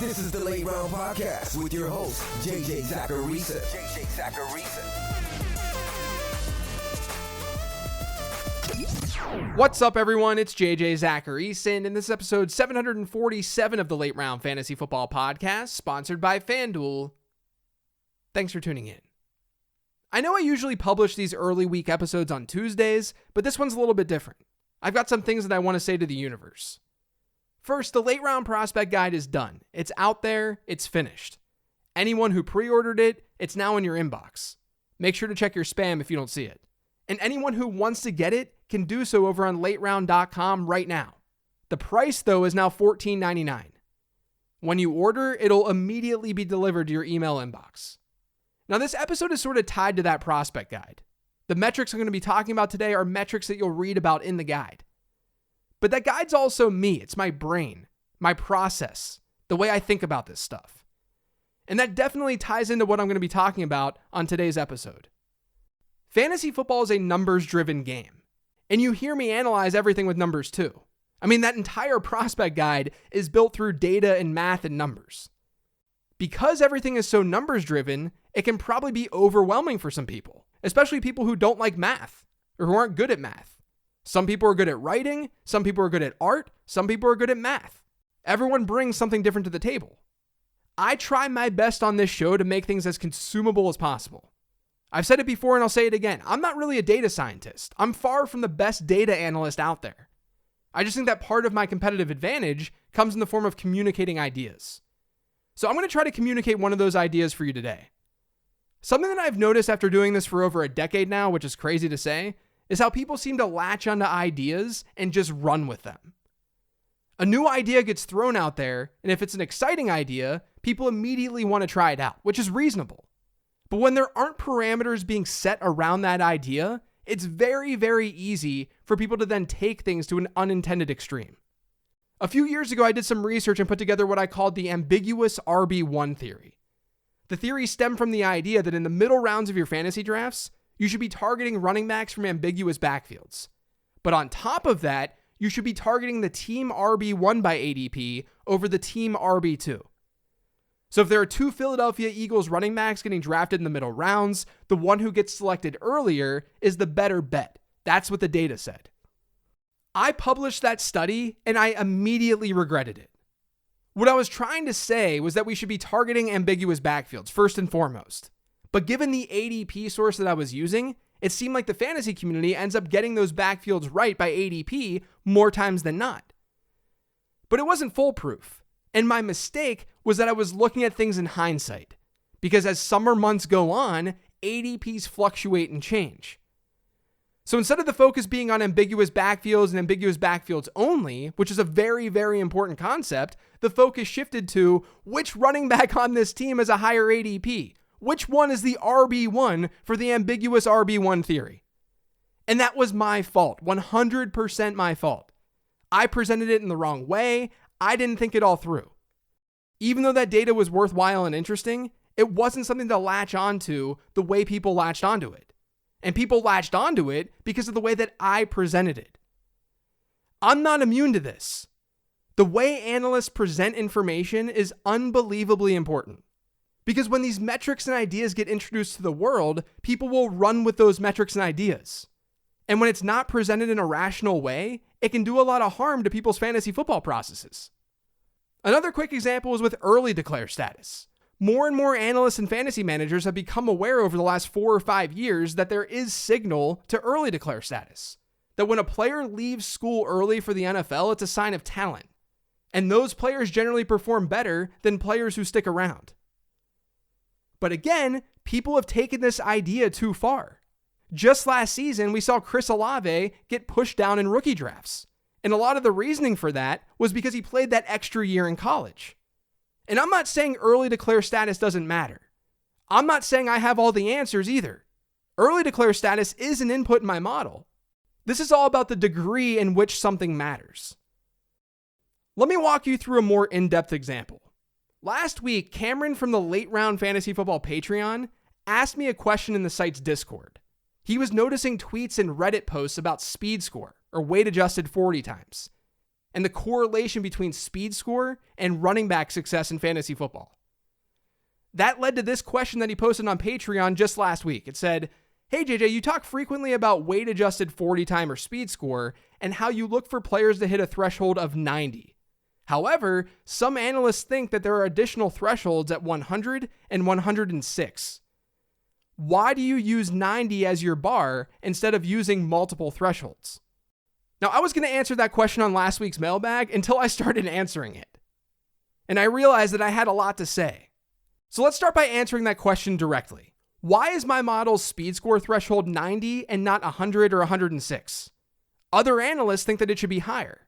This is the Late Round Podcast with your host, JJ Zacharisa. What's up, everyone? It's JJ Zacharisa, and this is episode 747 of the Late Round Fantasy Football Podcast, sponsored by FanDuel. Thanks for tuning in. I know I usually publish these early week episodes on Tuesdays, but this one's a little bit different. I've got some things that I want to say to the universe. First, the Late Round Prospect Guide is done. It's out there. It's finished. Anyone who pre-ordered it, it's now in your inbox. Make sure to check your spam if you don't see it. And anyone who wants to get it can do so over on lateround.com right now. The price, though, is now $14.99. When you order, it'll immediately be delivered to your email inbox. Now, this episode is sort of tied to that prospect guide. The metrics I'm going to be talking about today are metrics that you'll read about in the guide. But that guide's also me. It's my brain, my process, the way I think about this stuff. And that definitely ties into what I'm going to be talking about on today's episode. Fantasy football is a numbers-driven game. And you hear me analyze everything with numbers too. I mean, that entire prospect guide is built through data and math and numbers. Because everything is so numbers-driven, it can probably be overwhelming for some people, especially people who don't like math or who aren't good at math. Some people are good at writing, some people are good at art, some people are good at math. Everyone brings something different to the table. I try my best on this show to make things as consumable as possible. I've said it before and I'll say it again. I'm not really a data scientist. I'm far from the best data analyst out there. I just think that part of my competitive advantage comes in the form of communicating ideas. So I'm going to try to communicate one of those ideas for you today. Something that I've noticed after doing this for over a decade now, which is crazy to say, is how people seem to latch onto ideas and just run with them. A new idea gets thrown out there, and if it's an exciting idea, people immediately want to try it out, which is reasonable. But when there aren't parameters being set around that idea, it's very, very easy for people to then take things to an unintended extreme. A few years ago, I did some research and put together what I called the ambiguous RB1 theory. The theory stemmed from the idea that in the middle rounds of your fantasy drafts, you should be targeting running backs from ambiguous backfields. But on top of that, you should be targeting the team RB1 by ADP over the team RB2. So if there are two Philadelphia Eagles running backs getting drafted in the middle rounds, the one who gets selected earlier is the better bet. That's what the data said. I published that study and I immediately regretted it. What I was trying to say was that we should be targeting ambiguous backfields first and foremost. But given the ADP source that I was using, it seemed like the fantasy community ends up getting those backfields right by ADP more times than not. But it wasn't foolproof. And my mistake was that I was looking at things in hindsight. Because as summer months go on, ADPs fluctuate and change. So instead of the focus being on ambiguous backfields and ambiguous backfields only, which is a very, very important concept, the focus shifted to which running back on this team has a higher ADP. Which one is the RB1 for the ambiguous RB1 theory? And that was my fault, 100% my fault. I presented it in the wrong way. I didn't think it all through. Even though that data was worthwhile and interesting, it wasn't something to latch onto the way people latched onto it. And people latched onto it because of the way that I presented it. I'm not immune to this. The way analysts present information is unbelievably important. Because when these metrics and ideas get introduced to the world, people will run with those metrics and ideas. And when it's not presented in a rational way, it can do a lot of harm to people's fantasy football processes. Another quick example is with early declare status. More and more analysts and fantasy managers have become aware over the last 4 or 5 years that there is signal to early declare status. That when a player leaves school early for the NFL, it's a sign of talent. And those players generally perform better than players who stick around. But again, people have taken this idea too far. Just last season, we saw Chris Olave get pushed down in rookie drafts. And a lot of the reasoning for that was because he played that extra year in college. And I'm not saying early declare status doesn't matter. I'm not saying I have all the answers either. Early declare status is an input in my model. This is all about the degree in which something matters. Let me walk you through a more in-depth example. Last week, Cameron from the Late Round Fantasy Football Patreon asked me a question in the site's Discord. He was noticing tweets and Reddit posts about speed score, or weight adjusted 40 times. and the correlation between speed score and running back success in fantasy football. That led to this question that he posted on Patreon just last week. It said, "Hey JJ, you talk frequently about weight adjusted 40 time or speed score and how you look for players to hit a threshold of 90. However, some analysts think that there are additional thresholds at 100 and 106. Why do you use 90 as your bar instead of using multiple thresholds?" Now, I was going to answer that question on last week's mailbag until I started answering it. And I realized that I had a lot to say. So let's start by answering that question directly. Why is my model's speed score threshold 90 and not 100 or 106? Other analysts think that it should be higher.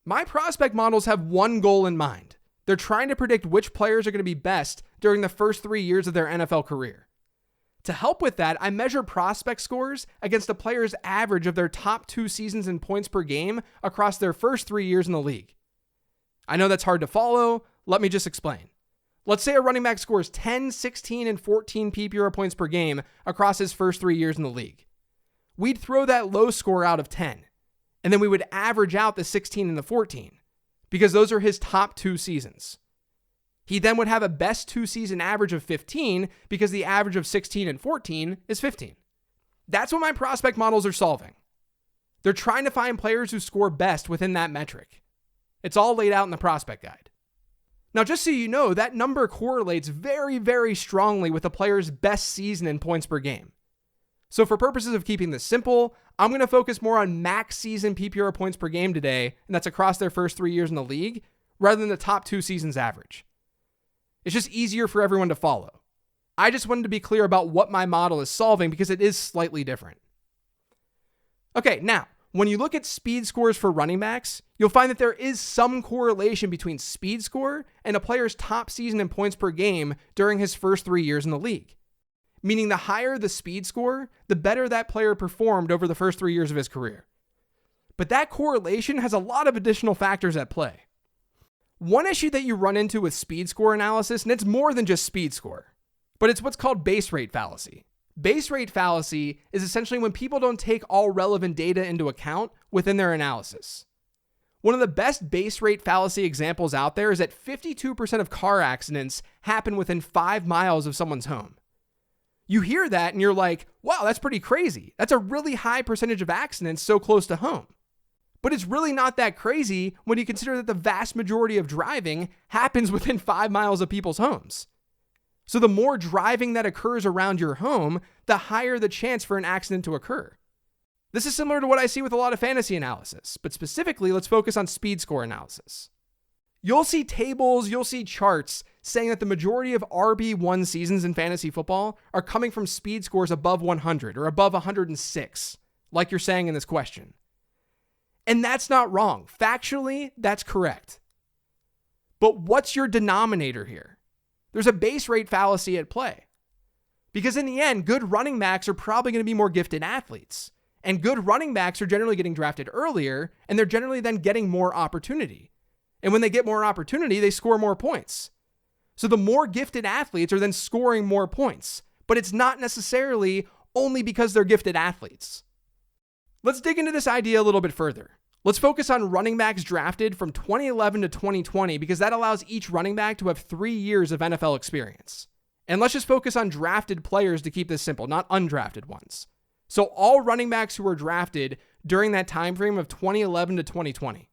My prospect models have one goal in mind. They're trying to predict which players are going to be best during the first 3 years of their NFL career. To help with that, I measure prospect scores against a player's average of their top 2 seasons in points per game across their first 3 years in the league. I know that's hard to follow. Let me just explain. Let's say a running back scores 10, 16, and 14 PPR points per game across his first 3 years in the league. We'd throw that low score out of 10, and then we would average out the 16 and the 14, because those are his top 2 seasons. He then would have a best 2-season average of 15 because the average of 16 and 14 is 15. That's what my prospect models are solving. They're trying to find players who score best within that metric. It's all laid out in the prospect guide. Now, just so you know, that number correlates very, very strongly with a player's best season in points per game. So for purposes of keeping this simple, I'm going to focus more on max season PPR points per game today, and that's across their first 3 years in the league, rather than the top 2 seasons average. It's just easier for everyone to follow. I just wanted to be clear about what my model is solving because it is slightly different. Okay, now, when you look at speed scores for running backs, you'll find that there is some correlation between speed score and a player's top season in points per game during his first 3 years in the league. Meaning the higher the speed score, the better that player performed over the first 3 years of his career. But that correlation has a lot of additional factors at play. One issue that you run into with speed score analysis, and it's more than just speed score, but it's what's called base rate fallacy. Base rate fallacy is essentially when people don't take all relevant data into account within their analysis. One of the best base rate fallacy examples out there is that 52% of car accidents happen within 5 miles of someone's home. You hear that and you're like, wow, that's pretty crazy. That's a really high percentage of accidents so close to home. But it's really not that crazy when you consider that the vast majority of driving happens within 5 miles of people's homes. So the more driving that occurs around your home, the higher the chance for an accident to occur. This is similar to what I see with a lot of fantasy analysis, but specifically, let's focus on speed score analysis. You'll see tables, you'll see charts saying that the majority of RB1 seasons in fantasy football are coming from speed scores above 100 or above 106, like you're saying in this question. And that's not wrong. Factually, that's correct. But what's your denominator here? There's a base rate fallacy at play. Because in the end, good running backs are probably going to be more gifted athletes. And good running backs are generally getting drafted earlier, and they're generally then getting more opportunity. And when they get more opportunity, they score more points. So the more gifted athletes are then scoring more points. But it's not necessarily only because they're gifted athletes. Let's dig into this idea a little bit further. Let's focus on running backs drafted from 2011 to 2020 because that allows each running back to have 3 years of NFL experience. And let's just focus on drafted players to keep this simple, not undrafted ones. So all running backs who were drafted during that time frame of 2011 to 2020.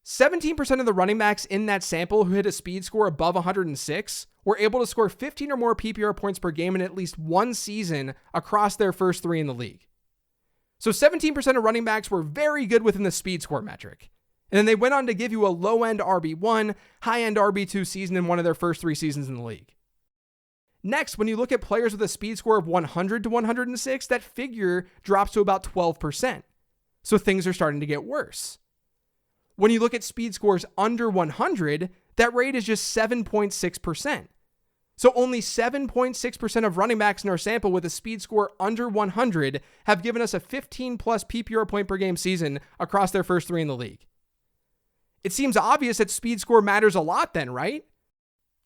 17% of the running backs in that sample who hit a speed score above 106 were able to score 15 or more PPR points per game in at least one season across their first 3 in the league. So 17% of running backs were very good within the speed score metric. And then they went on to give you a low-end RB1, high-end RB2 season in one of their first 3 seasons in the league. Next, when you look at players with a speed score of 100 to 106, that figure drops to about 12%. So things are starting to get worse. When you look at speed scores under 100, that rate is just 7.6%. So only 7.6% of running backs in our sample with a speed score under 100 have given us a 15 plus PPR point per game season across their first 3 in the league. It seems obvious that speed score matters a lot then, right?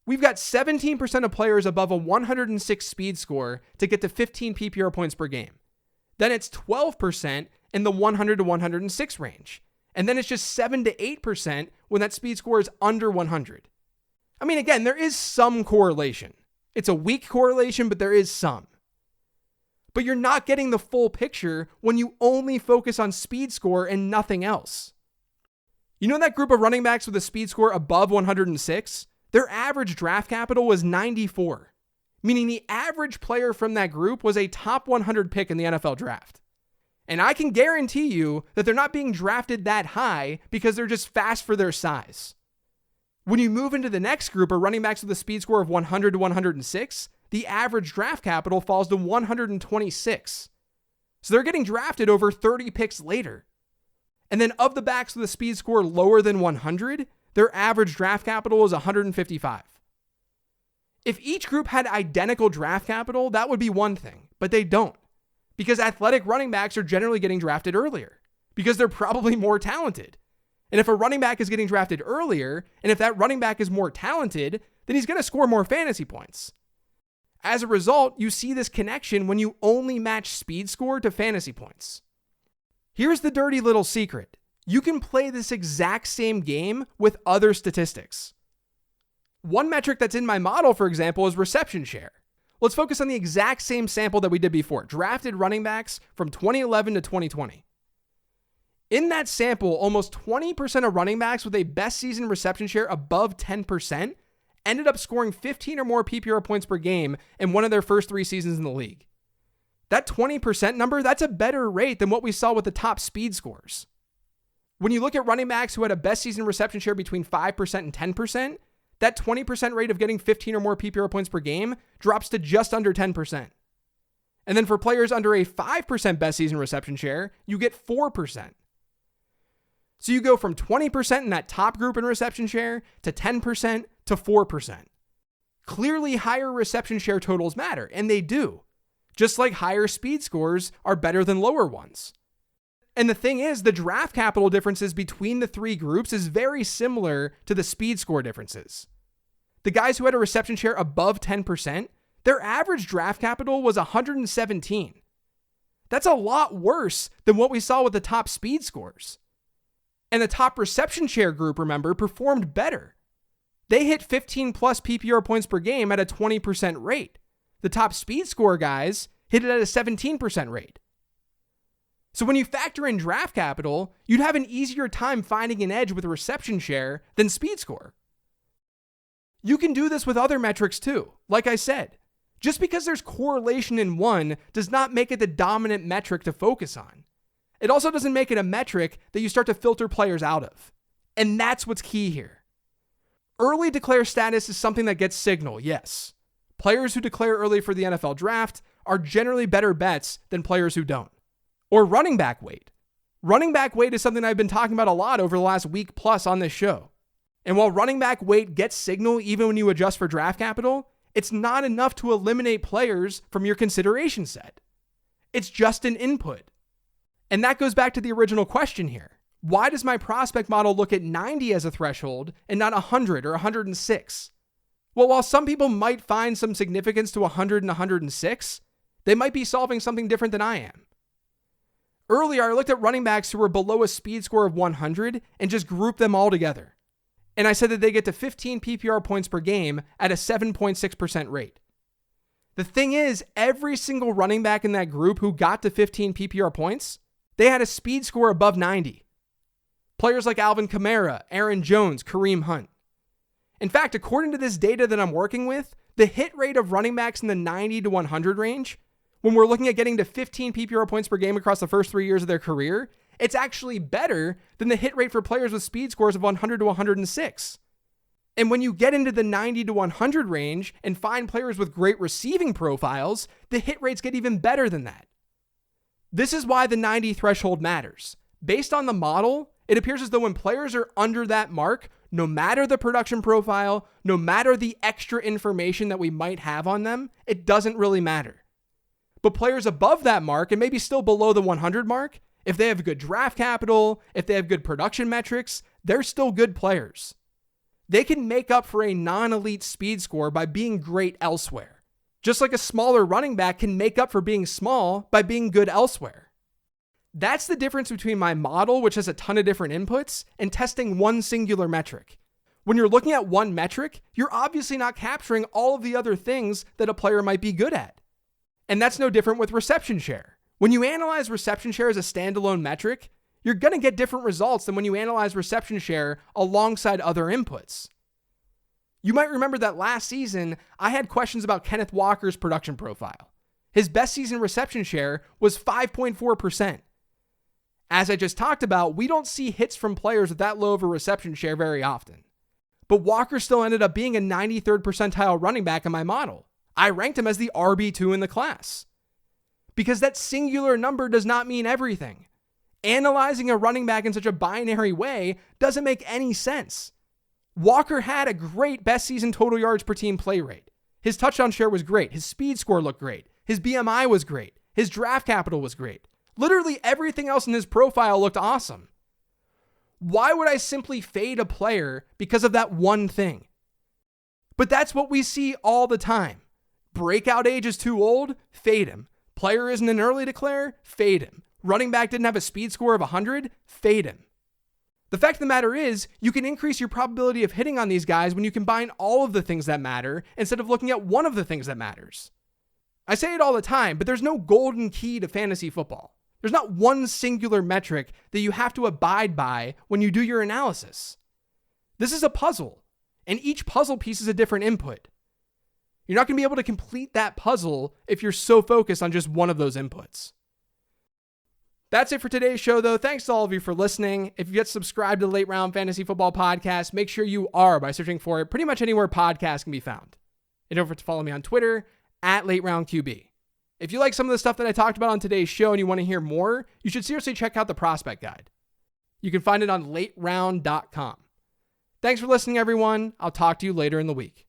We've got 17% of players above a 106 speed score to get to 15 PPR points per game. Then it's 12% in the 100 to 106 range. And then it's just 7 to 8% when that speed score is under 100. I mean, again, there is some correlation. It's a weak correlation, but there is some. But you're not getting the full picture when you only focus on speed score and nothing else. You know that group of running backs with a speed score above 106? Their average draft capital was 94, meaning the average player from that group was a top 100 pick in the NFL draft. And I can guarantee you that they're not being drafted that high because they're just fast for their size. When you move into the next group of running backs with a speed score of 100 to 106, the average draft capital falls to 126. So they're getting drafted over 30 picks later. And then of the backs with a speed score lower than 100, their average draft capital is 155. If each group had identical draft capital, that would be one thing, but they don't. Because athletic running backs are generally getting drafted earlier, because they're probably more talented. And if a running back is getting drafted earlier, and if that running back is more talented, then he's going to score more fantasy points. As a result, you see this connection when you only match speed score to fantasy points. Here's the dirty little secret. You can play this exact same game with other statistics. One metric that's in my model, for example, is reception share. Let's focus on the exact same sample that we did before, drafted running backs from 2011 to 2020. In that sample, almost 20% of running backs with a best season reception share above 10% ended up scoring 15 or more PPR points per game in one of their first 3 seasons in the league. That 20% number, that's a better rate than what we saw with the top speed scores. When you look at running backs who had a best season reception share between 5% and 10%, that 20% rate of getting 15 or more PPR points per game drops to just under 10%. And then for players under a 5% best season reception share, you get 4%. So you go from 20% in that top group in reception share to 10% to 4%. Clearly, higher reception share totals matter, and they do. Just like higher speed scores are better than lower ones. And the thing is, the draft capital differences between the 3 groups is very similar to the speed score differences. The guys who had a reception share above 10%, their average draft capital was 117. That's a lot worse than what we saw with the top speed scores. And the top reception share group, remember, performed better. They hit 15 plus PPR points per game at a 20% rate. The top speed score guys hit it at a 17% rate. So when you factor in draft capital, you'd have an easier time finding an edge with reception share than speed score. You can do this with other metrics too. Like I said, just because there's correlation in one does not make it the dominant metric to focus on. It also doesn't make it a metric that you start to filter players out of. And that's what's key here. Early declare status is something that gets signal, yes. Players who declare early for the NFL draft are generally better bets than players who don't. Or running back weight. Running back weight is something I've been talking about a lot over the last week plus on this show. And while running back weight gets signal even when you adjust for draft capital, it's not enough to eliminate players from your consideration set. It's just an input. And that goes back to the original question here. Why does my prospect model look at 90 as a threshold and not 100 or 106? Well, while some people might find some significance to 100 and 106, they might be solving something different than I am. Earlier, I looked at running backs who were below a speed score of 100 and just grouped them all together. And I said that they get to 15 PPR points per game at a 7.6% rate. The thing is, every single running back in that group who got to 15 PPR points, they had a speed score above 90. Players like Alvin Kamara, Aaron Jones, Kareem Hunt. In fact, according to this data that I'm working with, the hit rate of running backs in the 90 to 100 range, when we're looking at getting to 15 PPR points per game across the first 3 years of their career, it's actually better than the hit rate for players with speed scores of 100 to 106. And when you get into the 90 to 100 range and find players with great receiving profiles, the hit rates get even better than that. This is why the 90 threshold matters. Based on the model, it appears as though when players are under that mark, no matter the production profile, no matter the extra information that we might have on them, it doesn't really matter. But players above that mark and maybe still below the 100 mark, if they have good draft capital, if they have good production metrics, they're still good players. They can make up for a non-elite speed score by being great elsewhere. Just like a smaller running back can make up for being small by being good elsewhere. That's the difference between my model, which has a ton of different inputs, and testing one singular metric. When you're looking at one metric, you're obviously not capturing all of the other things that a player might be good at. And that's no different with reception share. When you analyze reception share as a standalone metric, you're going to get different results than when you analyze reception share alongside other inputs. You might remember that last season, I had questions about Kenneth Walker's production profile. His best season reception share was 5.4%. As I just talked about, we don't see hits from players with that low of a reception share very often. But Walker still ended up being a 93rd percentile running back in my model. I ranked him as the RB2 in the class. Because that singular number does not mean everything. Analyzing a running back in such a binary way doesn't make any sense. Walker had a great best season total yards per team play rate. His touchdown share was great. His speed score looked great. His BMI was great. His draft capital was great. Literally everything else in his profile looked awesome. Why would I simply fade a player because of that one thing? But that's what we see all the time. Breakout age is too old, fade him. Player isn't an early declare, fade him. Running back didn't have a speed score of 100, fade him. The fact of the matter is, you can increase your probability of hitting on these guys when you combine all of the things that matter instead of looking at one of the things that matters. I say it all the time, but there's no golden key to fantasy football. There's not one singular metric that you have to abide by when you do your analysis. This is a puzzle, and each puzzle piece is a different input. You're not going to be able to complete that puzzle if you're so focused on just one of those inputs. That's it for today's show, though. Thanks to all of you for listening. If you get subscribed to the Late Round Fantasy Football Podcast, make sure you are by searching for it pretty much anywhere podcasts can be found. And don't forget to follow me on Twitter @LateRoundQB. If you like some of the stuff that I talked about on today's show and you want to hear more, you should seriously check out the Prospect Guide. You can find it on lateround.com. Thanks for listening, everyone. I'll talk to you later in the week.